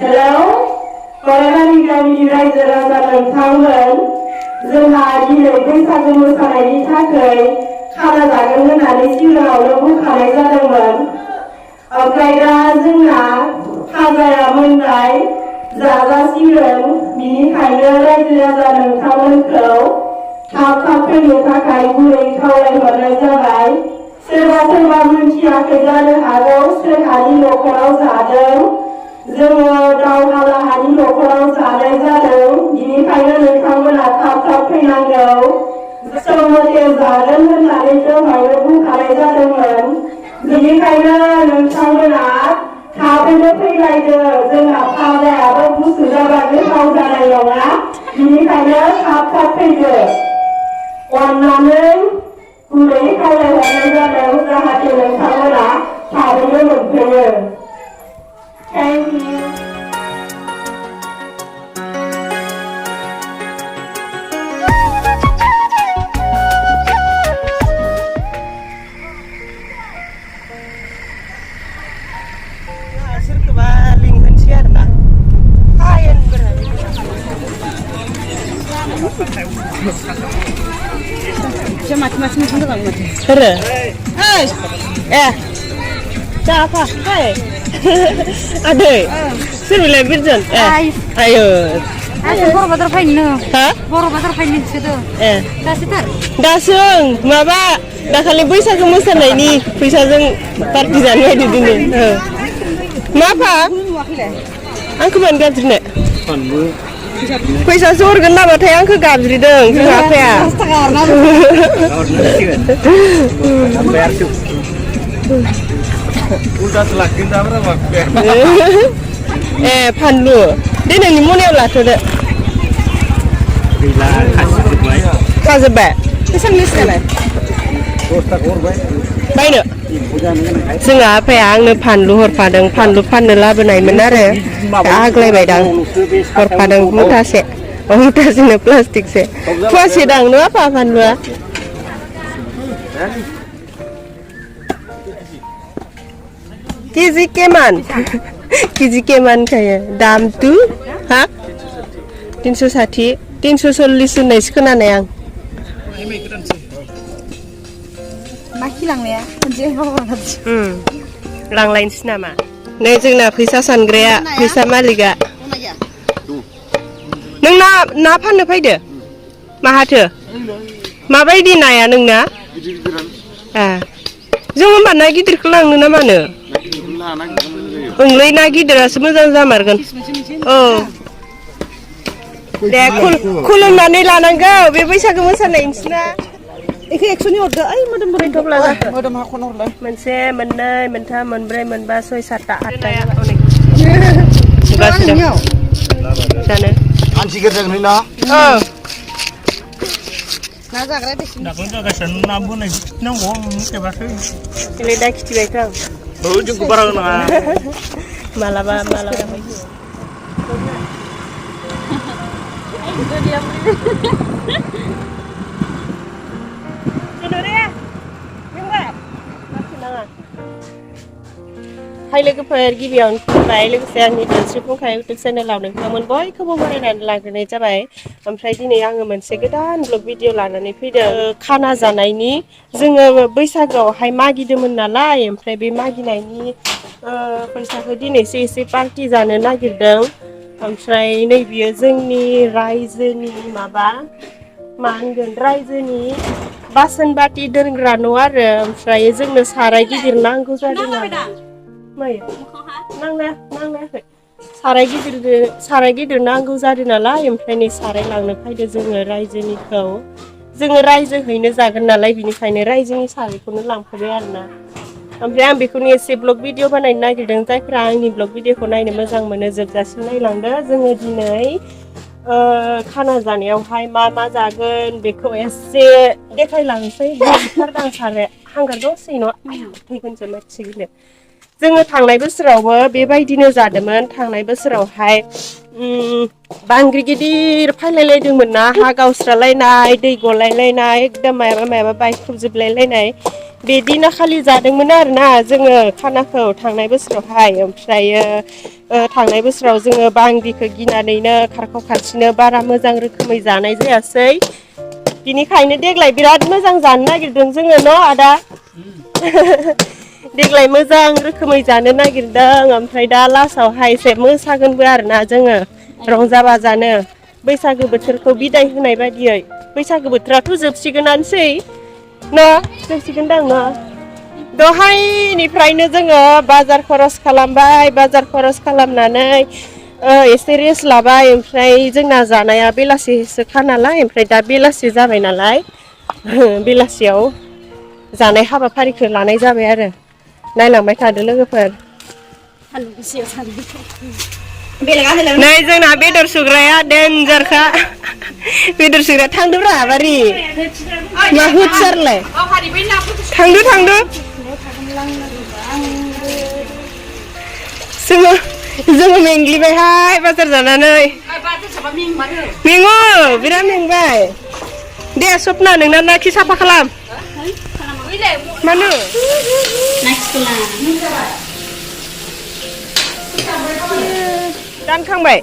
Hello गरायमारि गामिनि रायजो राजा नोंथांमोन जोंहा दिनै बैसागु मोसानायनि थाखाय खाना जागोन होननानै सिगाङावनो बुंखानाय जादोंमोन ओमफ्राय दा जोंना खाजाया मोनबाय जाजासिगोन बिनिखायनो रायजो राजा नोंथांमोनखौ थाब फैनो थाखाय गुरै खावलायहरनाय जाबाय सोरबा सोरबा मिथियाखै जानो हागौ सोरहानि न'खराव जादों जोङो दावहालाहानि न'खराव जानाय जादों बिनिखायनो नोंथांमोना थाब फैनांगौ सम मथे जागोन होननानै दहायनो बुंखानाय जादोंमोन बिनिखायनो नोंथांमोना थाबैनो फैलायदो जोंना फाजायाबो गुसु जाबा गोथाव जानाय नङा बिनिखायनो थाब फैदो अन्नानै गुरै खावलायहरनाय जादों जाहाथे नोंथांमोना थाबैनो मोनफैयो thank you Macam-macam tu kan macam. Hera. Hey. Siapa? Hey. Ada. Sini berjalan. Ayo. Asyik baru batar pain ni. Ha? Baru batar pain ni situ. Dah situ. Dah sung. Maba. Dah kali bisa kemusan ni. Bisa sung partisan ni di sini. Maba? Angku mana gajinya? Faiसा जरगोन नामाथाय आंखौ गाबज्रिदों जोंहा आफाया फानलु दे नोंनि मनायाव लाथ'दो खाजोब्बाय बेसेबांनिसोलाय बायनो जोंहा आफाया आंनो फानलु हरफादों फानलु फाननो लाबोनायमोन आरो आग्लायबायदां हरफादों मुथासेनो प्लास्टिकसे फुवासे दां न' आफा फानलुआ केजि केमान खायो दाम तु हा 360 340 होननायसो खोनानाय आं लांनाया लांलायनोसै नामा नै जोंना फैसा सानग्राया फैसा मालिकआ नों ना फाननो फैदो माहाथो माबायदि नाया नोंना जों होनबा ना गिदिरखौ लांनो ना मानो ओंलै ना गिदिरासो मोजां जामारगोन औ दे खुलुमनानै लानांगौ बे बैसागु मोसानाय नोंसिना एखे 100नि हरदो ओइ मोदोम बोराय थब्ला मोदोम हाखौनो हरलाय मोनसे मोननै मोनथाम मोनब्रै मोनबा 6 7 8 जानो आनसि गेरजागोन ना ना जाग्रा बेसे दाखोन जागासिनो ना बोनाय नांगौ मिथिबासै एलाय दा खिथिबायथ' आं जोंखौ बारा नाङा मालाबा हाय लोगोफोर गिबियावनो खुलुमबाय लोगोसे आंनि दोनस्रि फुंखा इउटुब चेनेलाव नोंथांमोन बयखौबो बरायनानै लाग्रोनाय जाबाय ओमफ्राय दिनै आङो मोनसे गोदान ब्लग भिडिअ लानानै फैदों खाना जानायनि जोङो बैसागोआवहाय मागिदोंमोन नालाय ओमफ्राय बे मागिनायनि फैसाखौ दिनैसो एसे पार्टि जानो नागिरदों ओमफ्राय नैबियो जोंनि रायजोनि माबा मा होनगोन रायजोनि बासन बाथि दोनग्रा न' आरो ओमफ्राय जोंनो साराय गिदिर नांगौ जादों नालाय नांनायाखै साराय गिदिर नांगौ जादों नालाय ओमफ्राय नै साराय लांनो फैदो जोङो रायजोनिखौ जोङो रायजोहैनो जागोन नालाय बिनिखायनो रायजोनि सारायखौनो लांफाबाय आरोना ओमफ्राय आं बेखौनो एसे ब्लग भिडिअ बानायनो नागिरदों जायफ्रा आंनि ब्लग भिडिअखौ नायनो मोजां मोनो जोबजासिम नायलांदो जोङो दिनै खाना जानायावहाय मा जागोन बेखौ एसे देखायलांसै बुथारदां साराया हांगार दंसै न' थैगोनसो मानसिगोन जोङो थांनाय बोसोरावबो बेबायदिनो जादोंमोन थांनाय बोसोरावहाय बांग्रि गिदिर फायलायलायदोंमोन ना हा गावस्रालायनाय दै गलायलायनाय एकदम मायाबा बायख्रुबजोबलायलायनाय बे दिनाखालि जादोंमोन आरोना जोङो खानाखौ थांनाय बोसोरावहाय ओमफ्रायो थांनाय बोसोराव जोङो बांग्रिखौ गिनानैनो खारखाव खारसिनो बारा मोजां रोखोमै जानाय जायासै बिनिखायनो देग्लाय बिराद मोजां जानो नागिरदों जोङो न' आदा देग्लाय मोजां रोखोमै जानो नागिरदों ओमफ्राय दा लास्टावहाय एसे मोसागोनबो आरोना जोङो रंजा बाजानो बैसागो बोथोरखौ बिदाय होनाय बायदियै बैसागो बोथोराथ' जोबसिगोनानोसै न' जोबसिगोनदां न' दहायनिफ्रायनो जोङो बाजार खरस खालामबाय बाजार खरस खालामनानै एसे रेस्ट लाबाय ओमफ्राय जोंना जानाया बेलासिसोखा नालाय ओमफ्राय दा बेलासि जाबाय नालाय बेलासियाव जानाय हाबाफारिखौ लानाय जाबाय आरो नायलांबाय थादो लोगोफोर नै जोंना बेदर सुग्राया देन्जारखा बेदर सुग्राया थांदोब्रा बारि मा हुथसारलाय थांदो जोङो मेंग्लिबायहाय बाजार जानानै मेङो बिराद मेंबाय दे सपना नोंना नाखि साफा खालाम मानो दानखांबाय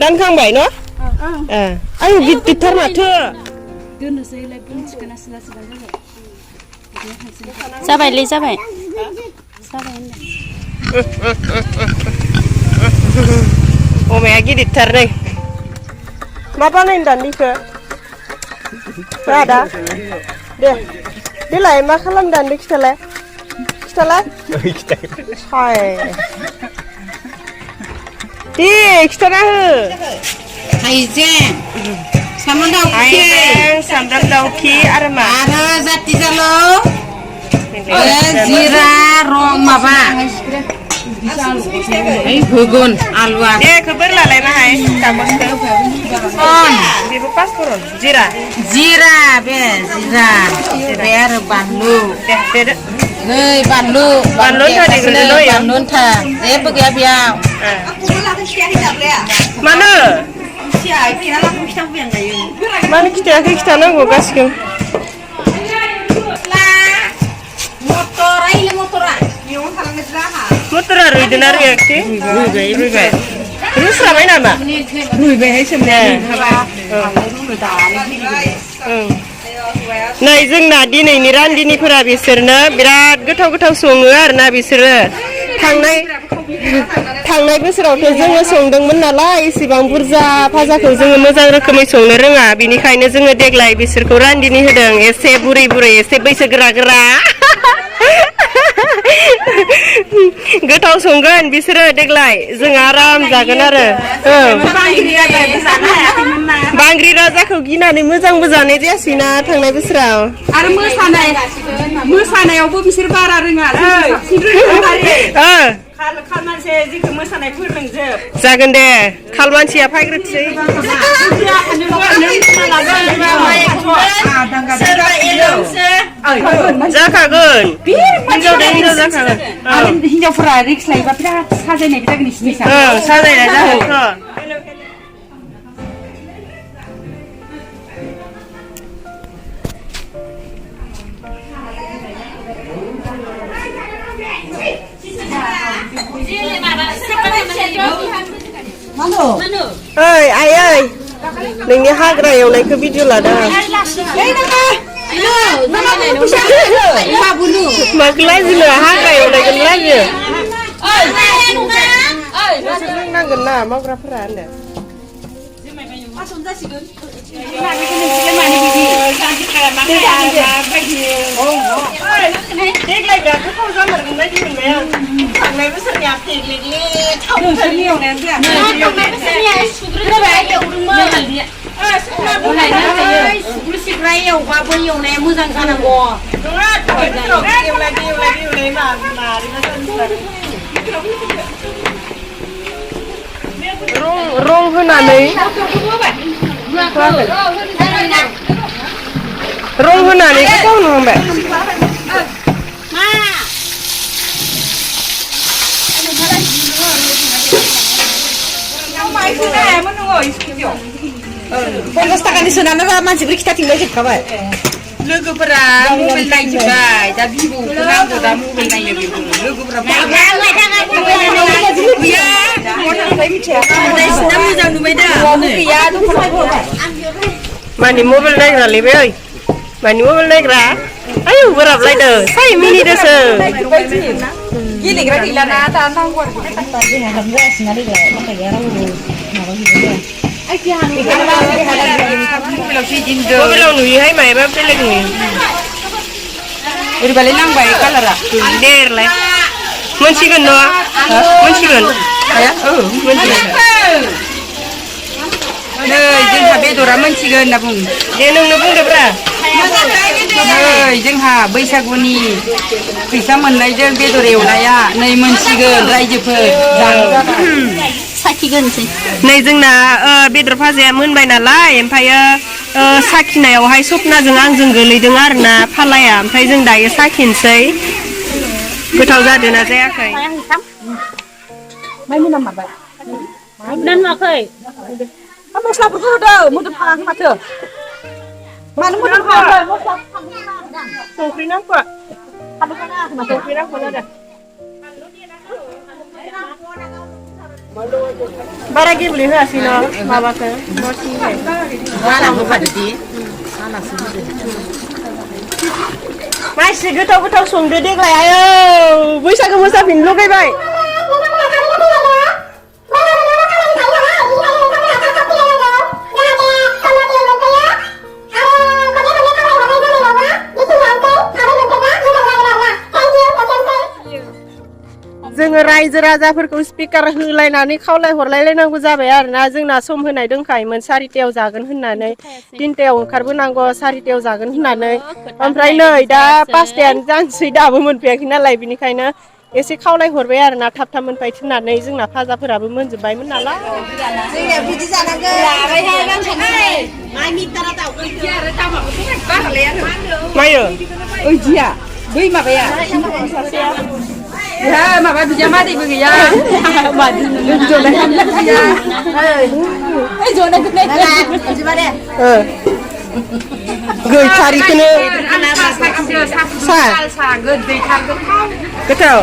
दानखांबाय न' आं गिदिरथार माथो जाबायलै जाबाय अमाया गिदिरथार नै मा बानायनो दान्दिखौ आदा दे देलाय मा खालामनो दान्दो खिथालाय हाय दे खिथाना हो हाइजें सामब्राम दाउखि आरो मा आरो जाति जालौ जिरा रं माबा होगोन आलुआ दे खोबर लालाय माहाय बेबो पासफोरन जिरा बे जिरा बे आरो बानलु दे नै बानलु था जेबो गैया बेयाव मानो मानो खिथायाखै खिथानांगौ गासिखौबो मटरा रुइदोंना रुइयाखै रुइबाय रुस्राबाय नामा रुइबायहाय सोमनाया नै जोंना दिनैनि रान्दिनिफोरा बिसोरनो बिराद गोथाव सङो आरोना बिसोरो थांनाय बोसोरावथ' जोङो संदोंमोन नालाय एसेबां बुरजा भाजाखौ जोङो मोजां रोखोमै संनो रोङा बिनिखायनो जोङो देग्लाय बिसोरखौ रान्दिनि होदों एसे बुरै एसे बैसोगोरा गोथाव संगोन बिसोरो देग्लाय जों आराम जागोन आरो बांग्रि राजाखौ गिनानै मोजांबो जानाय जायासैना थांनाय बोसोराव आरो मोसानायावबो बिसोर बारा रोङा खालमानसे जिखौ मोसानाय फोरोंजोब जागोन दे खालमानसिया फायग्रोसै जाखागोन हिनजावफोरा रिक्स लायोबा बिराद साजायनाय जागोन स्टेजआ साजायनाय जागोन ओइ आइ नोंनि हाग्रा एवनायखौ भिडिअ लादों माखौ लाजिनो हाग्रा एवनायखौनो लाजियो लोंनांगोन ना मावग्राफोरा होनदों देग्लाय दा गोथाव जामारगोन बायदि मोनबाय आं थांनाय बोसोरनिया पेकलेकले थावफोरनि एवनायानो सिग्रा एवबाबो एवनाया मोजां जानांगौ रं होनानै गोथाव नङाबाय Pagkas takan सोनानोबा मानसिफोर खिथाथिंबाय जोबखाबाय लोगोफोरा मबाइल नायजोब्बाय दा बिबौखौ नांगौ दा मबाइल नायनो बिबौ लोगोफोरा मोजां नुबाय दा गैया मानि मबाइल नायग्रालै बे ओइ मानि मबाइल नायग्रा आयौ बोराबलायदो 5 मिनिटसो गेलेग्रा गैलाना दा नांगौ आरो मबाइलाव नुयोहाय मायबा बेलेग नुयो ओरैबालाय नांबाय कालारा देरलाय मोनसिगोन न' मोनसिगोन मोनसिगोन नै जोंहा बेदरा मोनसिगोन होनना बुङो दे नोंनो बुंदोब्रा नै जोंहा बैसागुनि फैसा मोननायजों बेदर एवनाया नै मोनसिगोन रायजोफोर साखिगोनसै नै जोंना बेदर भाजाया मोनबाय नालाय ओमफ्रायो साखिनायावहाय सपनाजों आंजों गोलैदों आरोना फालाया ओमफ्राय जों दायो साखिनोसै गोथाव जादोंना जायाखै दोनवाखै मस्लाफोरखौ होदो मोदोम फाङाखै माथो मानो मोदोम फाङाखै संख्रि नांगौ संख्रि नांगौ जादों बारा गेब्ले होआसै न' माबाखौ न'सिंखाय मानसि गोथाव गोथाव संदो देग्लाय आयौ बैसागो मोसाफिननो लुगैबाय जोङो रायजो राजाफोरखौ स्पिकार होलायनानै खावलाय हरलायलायनांगौ जाबाय आरोना जोंना सम होनाय दंखायोमोन 4टायाव जागोन होननानै 3टायाव ओंखारबोनांगौ 4टायाव जागोन होननानै ओमफ्राय नै दा 5टायानो जानोसै दाबो मोनफैयाखै नालाय बिनिखायनो एसे खावलाय हरबाय आरोना थाब थाब मोनफायथों होननानै जोंना फाजाफोराबो मोनजोबबायमोन नालाय जोंनिया बिदि जानांगौ मायो ओइदिया बै माबाया Ya, mama tu jangan mati pergi ya. Mati. Jodoh kan ya. Jodoh kan. Coba deh. Gửi cari kene. Sa. Gede kan. Betul.